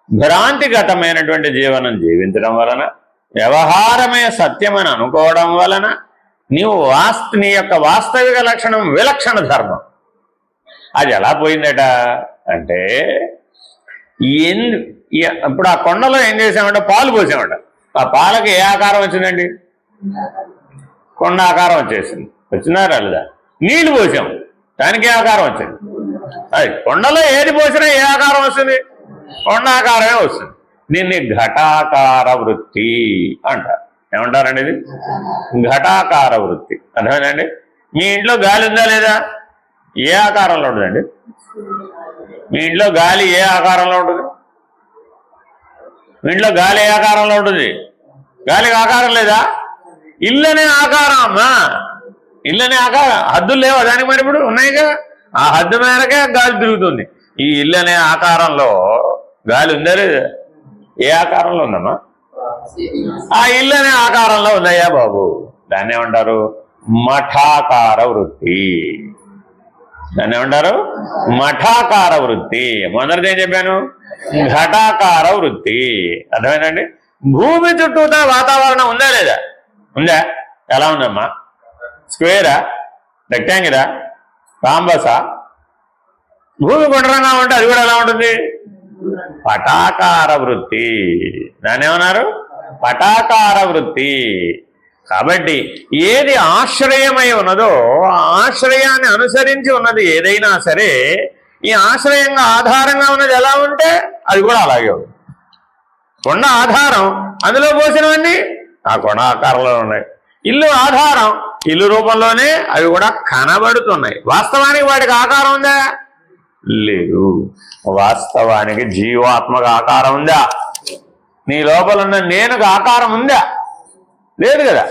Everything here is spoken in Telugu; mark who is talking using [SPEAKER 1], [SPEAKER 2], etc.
[SPEAKER 1] భ్రాంతిగతమైనటువంటి జీవనం జీవించడం వలన, వ్యవహారమే సత్యమని అనుకోవడం వలన నీవు నీ యొక్క వాస్తవిక లక్షణం విలక్షణ ధర్మం. అది ఎలా పోయిందట అంటే, ఇప్పుడు ఆ కొండలో ఏం చేసామంటే పాలు పోసామంట. ఆ పాలకి ఏ ఆకారం వచ్చిందండి? కొండ ఆకారం వచ్చేసింది. వచ్చిందా రాలేదా? నీళ్లు పోసాం, దానికి ఏ ఆకారం వచ్చింది? అది కొండలో ఏది పోసినా ఏ ఆకారం వస్తుంది? కొండ ఆకారమే వస్తుంది. దీన్ని ఘటాకార వృత్తి అంటారు. ఏమంటారండి ఇది? ఘటాకార వృత్తి. అర్థమైందండి? మీ ఇంట్లో గాలి ఉందా లేదా? ఏ ఆకారంలో ఉంటుందండి? మీ ఇంట్లో గాలి ఏ ఆకారంలో ఉంటుంది? మీ ఇంట్లో గాలి ఏ ఆకారంలో ఉంటుంది? గాలికి ఆకారం లేదా? ఇల్లు అనే ఆకారం అమ్మా. ఇల్లు అనే ఆకారం, హద్దులు లేవా దానికి? మరి ఇప్పుడు ఉన్నాయిగా, ఆ హద్దు మేరకే గాలి తిరుగుతుంది. ఈ ఇల్లు అనే ఆకారంలో గాలి ఉందా లేదా? ఏ ఆకారంలో ఉందమ్మా? ఆ ఇల్లు అనే ఆకారంలో ఉందయ్యా బాబు. దాన్ని ఏమంటారు? మఠాకార వృత్తి. దాన్ని ఏమంటారు? మఠాకార వృత్తి. మొదటిది ఏం చెప్పాను? ఘటాకార వృత్తి. అర్థమైందండి? భూమి చుట్టూతా వాతావరణం ఉందా లేదా? ఉందా? ఎలా ఉందమ్మా? స్క్వేరా, రెక్టాంగిలా, రాంబసా? భూమి గుండ్రంగా ఉంటే అది కూడా ఎలా ఉంటుంది? పటాకార వృత్తి. దాన్ని ఏమన్నారు? పటాకార వృత్తి. కాబట్టి ఏది ఆశ్రయమై ఉన్నదో ఆ ఆశ్రయాన్ని అనుసరించి ఉన్నది ఏదైనా సరే, ఈ ఆశ్రయంగా ఆధారంగా ఉన్నది ఎలా ఉంటే అది కూడా అలాగే ఉంది. కొండ ఆధారం, అందులో పోసినవన్నీ ఆ కొండ ఆకారంలో ఉన్నాయి. ఇల్లు ఆధారం, ఇల్లు రూపంలోనే అవి కూడా కనబడుతున్నాయి. వాస్తవానికి వాటికి ఆకారం ఉందా? లేదు. వాస్తవానికి జీవాత్మక ఆకారం ఉందా? నీ లోపల ఉన్న నేనుకు ఆకారం ఉందా? లేదు కదా.